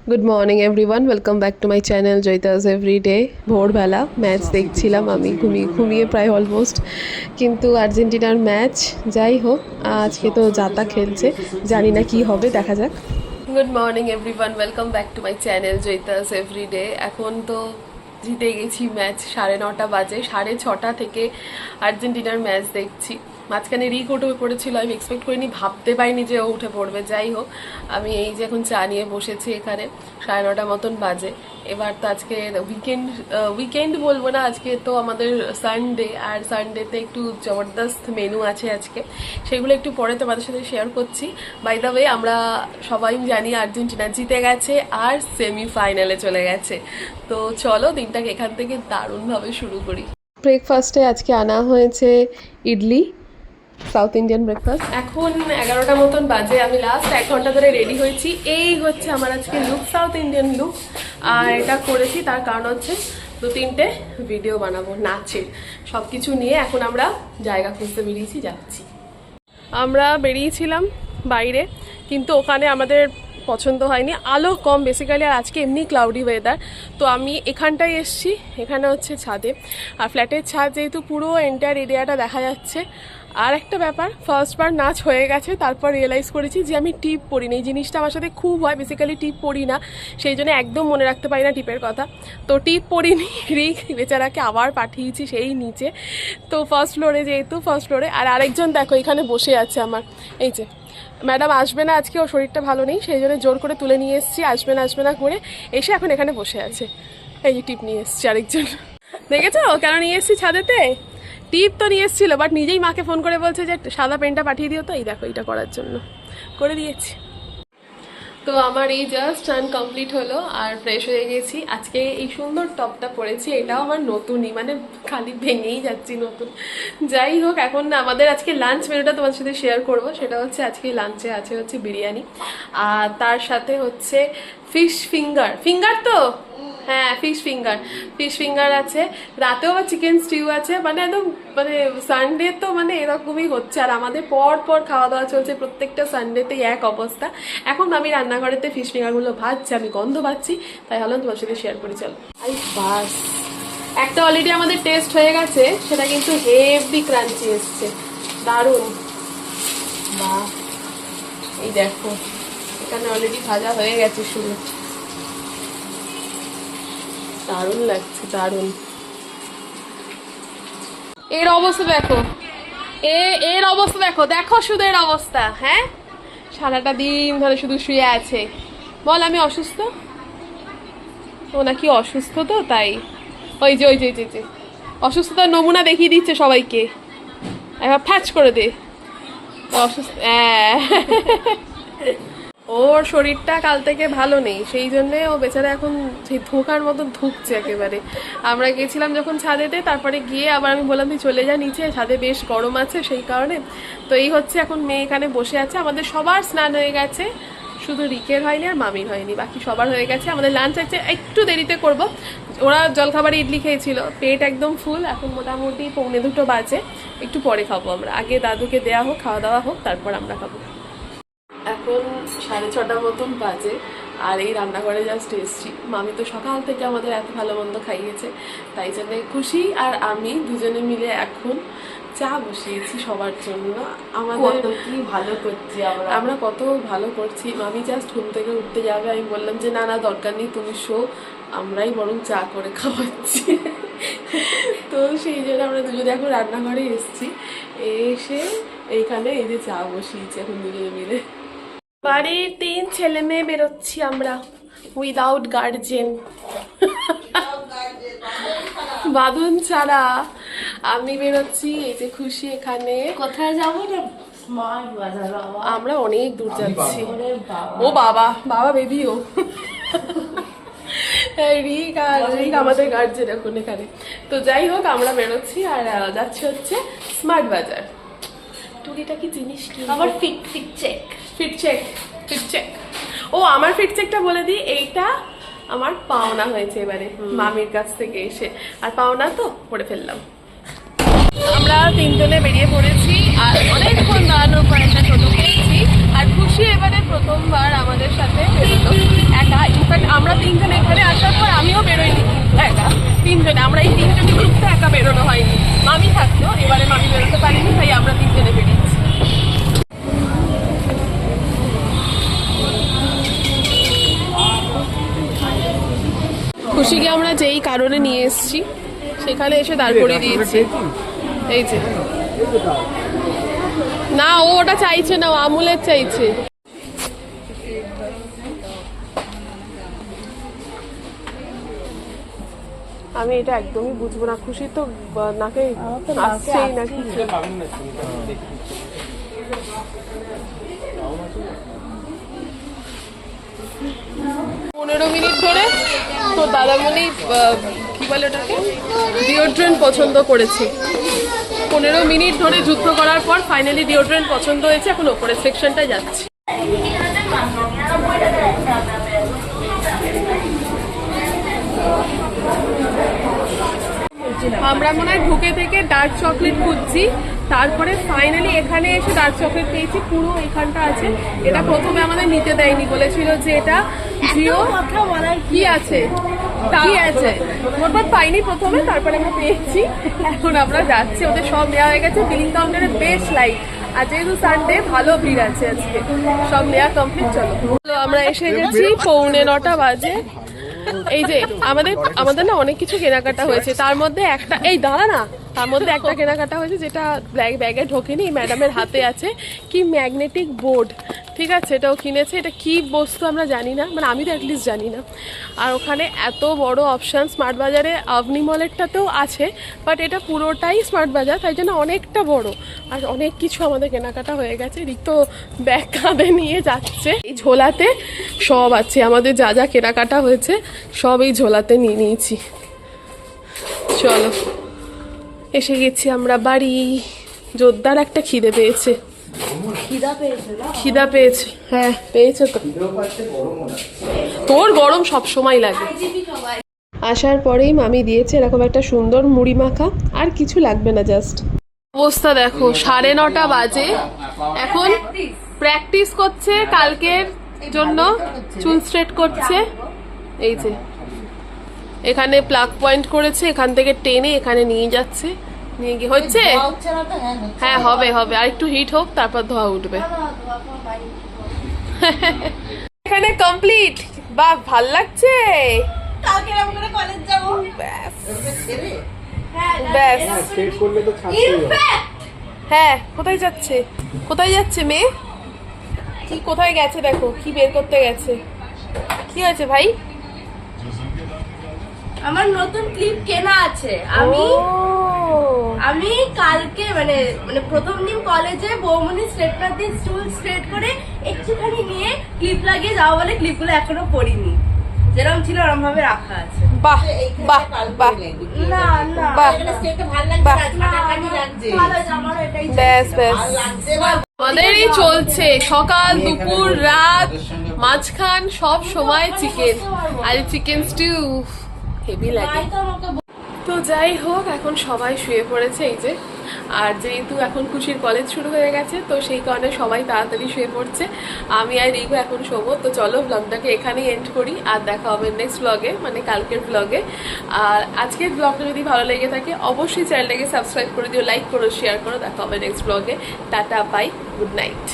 Good morning everyone, welcome back to my channel Joyitas everyday. ভোরবেলা match দেখছিলাম আমি, ঘুমিয়ে প্রায় অলমোস্ট। কিন্তু আর্জেন্টিনার ম্যাচ যাই হোক, আজকে তো জাতা খেলছে, জানি না কি হবে, দেখা যাক। Good morning everyone, welcome back to my channel Joyitas everyday. এখন তো জিতে গেছি, ম্যাচ 9:30 বাজে, 6:30 থেকে আর্জেন্টিনার ম্যাচ দেখছি। মাঝখানে রিকোট হয়ে পড়েছিল, আমি এক্সপেক্ট করিনি, ভাবতে পারিনি যে ও উঠে পড়বে। যাই হোক, আমি এই যে এখন চা নিয়ে বসেছি এখানে, 9:30 মতন বাজে। এবার তো আজকে উইকেন্ড বলবো না, আজকে তো আমাদের সানডে, আর সানডেতে একটু জবরদস্ত মেনু আছে আজকে, সেগুলো একটু পরে তোমাদের সাথে শেয়ার করছি। বাই দ্য ওয়ে, আমরা সবাই জানি আর্জেন্টিনা জিতে গেছে আর সেমিফাইনালে চলে গেছে। তো চলো দিনটাকে এখান থেকে দারুণভাবে শুরু করি। ব্রেকফাস্টে আজকে আনা হয়েছে ইডলি, সাউথ ইন্ডিয়ান ব্রেকফাস্ট। এখন 11টা মতন বাজে, আমি লাস্ট 1 ঘন্টা ধরে রেডি হয়েছি। এই হচ্ছে আমার আজকে লুক, সাউথ ইন্ডিয়ান লুক। আর এটা করেছি তার কারণ হচ্ছে 2-3টে ভিডিও বানাবো নাচের, সব কিছু নিয়ে এখন আমরা জায়গা খুঁজতে যাচ্ছি। আমরা বেরিয়েছিলাম বাইরে, কিন্তু ওখানে আমাদের পছন্দ হয়নি, আলো কম বেসিক্যালি, আর আজকে এমনি ক্লাউডি ওয়েদার। তো আমি এখানটায় এসছি, এখানে হচ্ছে ছাদে, আর ফ্ল্যাটের ছাদ যেহেতু পুরো এন্টায়ার এরিয়াটা দেখা যাচ্ছে। আর একটা ব্যাপার, ফার্স্টবার নাচ হয়ে গেছে, তারপর রিয়েলাইজ করেছি যে আমি টিপ পরিনি। এই জিনিসটা আমার সাথে খুব হয়, বেসিক্যালি টিপ পরি না, সেই জন্য একদম মনে রাখতে পারি না টিপের কথা। তো টিপ পরিনি, রিক বেচারাকে আবার পাঠিয়েছি সেই নিচে। তো ফার্স্ট ফ্লোরে, যেহেতু ফার্স্ট ফ্লোরে, আর আরেকজন দেখো এখানে বসে আছে আমার, এই যে ম্যাডাম আসবে না আজকে, ওর শরীরটা ভালো নেই, সেই জন্য জোর করে তুলে নিয়ে এসেছি, আসবে না করে এসে এখন এখানে বসে আছে। এই যে টিপ নিয়ে এসেছি আরেকজন, দেখেছো কেন নিয়ে এসেছি ছাদেতে? টিপ তো নিয়ে এসেছিলো, বাট নিজেই মাকে ফোন করে বলছে যে সাদা পেনটা পাঠিয়ে দিও, তো এই দেখো এইটা করার জন্য করে দিয়েছি। তো আমার এই জাস্ট স্নান কমপ্লিট হলো আর ফ্রেশ হয়ে গেছি। আজকে এই সুন্দর টপটা পরেছি, এটাও আমার নতুনই, মানে খালি ভেঙেই যাচ্ছি নতুন। যাই হোক, এখন আমাদের আজকে লাঞ্চ মেনুটা তোমার সাথে শেয়ার করব। সেটা হচ্ছে আজকে লাঞ্চে আছে হচ্ছে বিরিয়ানি, আর তার সাথে হচ্ছে ফিশ ফিঙ্গার তো হ্যাঁ, ফিশ ফিঙ্গার আছে, রাতেও আবার চিকেন স্টিউ আছে। মানে একদম মানে সানডে তো মানে এরকমই হচ্ছে, আর আমাদের পর খাওয়া দাওয়া চলছে প্রত্যেকটা সানডেতেই এক অবস্থা। এখন আমি রান্নাঘরেতে ফিশ ফিঙ্গারগুলো ভাজছি, আমি গন্ধ পাচ্ছি, তাই ভাবলাম তোমার সাথে শেয়ার করি। চলো বাস, একটা অলরেডি আমাদের টেস্ট হয়ে গেছে, সেটা কিন্তু হেভি ক্রাঞ্চি এসছে, দারুণ। বাহ, এই দেখো এখানে অলরেডি ভাজা হয়ে গেছে শুরু, দারুণ লাগছে, দারুণ। এর অবস্থা দেখো, এর অবস্থা দেখো, দেখো শুধু এর অবস্থা। হ্যাঁ, সারাটা দিন ধরে শুধু শুয়ে আছে। বল আমি অসুস্থ? ও নাকি অসুস্থ, তো তাই ওই যে অসুস্থতার নমুনা দেখিয়ে দিচ্ছে সবাইকে, এবার ফ্যাচ করে দে অসুস্থ। ওর শরীরটা কাল থেকে ভালো নেই, সেই জন্যে ও বেচারা এখন সেই ধোকার মতো ধুকছে একেবারে। আমরা গেছিলাম যখন ছাদেতে, তারপরে গিয়ে আবার আমি বললাম তুই চলে যা নিচে, ছাদে বেশ গরম আছে সেই কারণে। তো এই হচ্ছে এখন মেয়ে এখানে বসে আছে। আমাদের সবার স্নান হয়ে গেছে, শুধু রিকের হয়নি আর মামির হয়নি, বাকি সবার হয়ে গেছে। আমাদের লাঞ্চ আছে একটু দেরিতে করব, ওরা জলখাবারে ইডলি খেয়েছিল, পেট একদম ফুল। এখন মোটামুটি 1:45 বাজে, একটু পরে খাবো আমরা, আগে দাদুকে দেওয়া হোক, খাওয়া দাওয়া হোক, তারপর আমরা খাবো। এখন 6:30 মতন বাজে, আর এই রান্নাঘরে জাস্ট এসছি। মামি তো সকাল থেকে আমাদের এত ভালো মন্দ খাইয়েছে, তাই জন্য খুশি। আর আমি দুজনে মিলে এখন চা বসিয়েছি সবার জন্য। আমাদের কি ভালো করছি আমরা, কত ভালো করছি। মামি জাস্ট ঘুম থেকে উঠতে যাবে, আমি বললাম যে না দরকার নেই, তুমি শো, আমরাই বরং চা করে খাওয়াচ্ছি। তো সেই জন্য আমরা দুজনে এখন রান্নাঘরে এসছি, এসে এইখানে এই যে চা বসিয়েছি এখন দুজনে মিলে। বাড়ির 3 ছেলে মেয়ে বেরোচ্ছি আমরা, উইদাউট গার্জেন, বাঁধন ছাড়া আমি বেরোচ্ছি। এই যে খুশি এখানে। কোথায় যাবো? আমরা অনেক দূর যাচ্ছি। ও বাবা বেবিও রিক আমাদের গার্জেন এখন এখানে। তো যাই হোক, আমরা বেরোচ্ছি আর যাচ্ছি হচ্ছে স্মার্ট বাজার। টুরিটা কি জিনিস কি? আমার ফিট চেক। ও আমার ফিট চেকটা বলে দিই, এইটা আমার পাওনা হয়েছে এবারে মামির কাছ থেকে এসে, আর পাওনা তো করে ফেললাম। আমরা 3 জনে বেরিয়ে পড়েছি, আর অনেকক্ষণ দাঁড়ানোর পর একটা টোটো পেয়েছি। আর খুশি এবারে প্রথমবার আমাদের সাথে বেরোলো একা, ইনফ্যাক্ট খুশিকে আমরা যেই কারণে নিয়ে এসেছি সেখানে এসে দাঁড় করিয়ে দিয়েছি। এই যে না, ও ওটা চাইছে না, ও আমুলের চাইছে। আমি এটা একদমই বুঝবো না, খুশি তো নাকে আসছেই না কিছু। 15 মিনিট ধরে তো দাদামণি কি বলে ওটাকে ডিওড্রেন্ট পছন্দ করেছে। 15 মিনিট ধরে যুদ্ধ করার পর ফাইনালি ডিওড্রেন্ট পছন্দ হয়েছে। এখন ওপরের সেকশনটায় যাচ্ছি। আমরা মনে হয় ঢুকে থেকে ডার্ক চকলেট খুঁজছি, তারপরে ফাইনালি এখানে এসে ডার্ক চকলেট পেয়েছি। পুরো এখানটা আছে। এটা প্রথমে আমাদের নিতে দেয়নি, বলেছিল যে এটা জিও কি আছে কি আছে মোটমাট পাইনি প্রথমে, তারপরে আমরা পেয়েছি। এখন আমরা যাচ্ছি, ওদের সব নেওয়া হয়ে গেছে। বিলিং কাউন্টারে বেশ লাইট, আর যেহেতু সানডে ভালো ভিড় আছে আজকে, সব নেওয়া কমপ্লিট। চলো আমরা এসে গেছি, 8:45 বাজে। এই যে আমাদের না অনেক কিছু কেনাকাটা হয়েছে, তার মধ্যে একটা এই দাঁড়া না, তার মধ্যে একটা কেনাকাটা হয়েছে যেটা ব্যাগে ঢোকেনি, ম্যাডামের হাতে আছে কি ম্যাগনেটিক বোর্ড, ঠিক আছে, এটাও কিনেছে। এটা কি বস্তু আমরা জানি না, মানে আমি তো অ্যাটলিস্ট জানি না। আর ওখানে এত বড় অপশান স্মার্ট বাজারে আভনি মলেরটাতেও আছে, বাট এটা পুরোটাই স্মার্ট বাজার, তাই জন্য অনেকটা বড়। আর অনেক কিছু আমাদের কেনাকাটা হয়ে গেছে। রিক্ত ব্যাগ কাঁধে নিয়ে যাচ্ছে। এই ঝোলাতে সব আছে, আমাদের যা যা কেনাকাটা হয়েছে সব এই ঝোলাতে নিয়ে নিয়েছি। চলো এসে গেছি আমরা বাড়ি। জোরদার একটা খিদে পেয়েছে। খিদা পেয়েছে, হ্যাঁ পেয়েছে তো। তোর গরম সব সময় লাগে। আসার পরেই মামি দিয়েছে এরকম একটা সুন্দর মুড়ি মাখা, আর কিছু লাগবে না, জাস্ট। অবস্থা দেখো, 9:30 বাজে। এখন প্র্যাকটিস করছে কালকের জন্য, চুল স্ট্রেট করছে। এই যে এখানে প্লাগ পয়েন্ট করেছে, এখান থেকে টেনে এখানে নিয়ে যাচ্ছে। নিয়ে গিয়ে হচ্ছে, হ্যাঁ হবে হবে, আর একটু হিট হোক তারপর ধোয়া উঠবে। এখানে কমপ্লিট। বাহ, ভাল লাগছে। হ্যাঁ, কোথায় যাচ্ছে, কোথায় যাচ্ছে মেয়ে? কি কোথায় গেছে দেখো, কি বের করতে গেছে। কি হয়েছে ভাই? আমার নতুন ক্লিপ কেনা আছে। আমি কালকে মানে প্রথম দিন কলেজে বৌমনি স্ট্রেটনার দিয়ে চুল স্ট্রেট করে একটুখানি নিয়ে ক্লিপ লাগিয়ে যাওয়া বলে ক্লিপগুলো এখনো পরিনি, যেরকম ছিল ওরকম ভাবে রাখা আছে। বাহ বাহ বাহ, না না বাহ, ব্যাস ব্যাস। আমাদের এই চলছে সকাল দুপুর রাত মাঝখান সব সময় চিকেন, আর চিকেন স্টিউ হেভি লাগে। তো যাই হোক, এখন সবাই শুয়ে পড়েছে এই যে। আর যেহেতু এখন খুশির কলেজ শুরু হয়ে গেছে, তো সেই কারণে সবাই তাড়াতাড়ি শুয়ে পড়ছে। আমি আর রিগু এখন শোবো। তো চলো ব্লগটাকে এখানেই এন্ড করি, আর দেখা হবে নেক্সট ব্লগে, মানে কালকের ব্লগে। আর আজকের ব্লগটা যদি ভালো লেগে থাকে অবশ্যই চ্যানেলটাকে সাবস্ক্রাইব করে দিও, লাইক করো, শেয়ার করো। দেখা হবে নেক্সট ব্লগে। টাটা, বাই, গুড নাইট।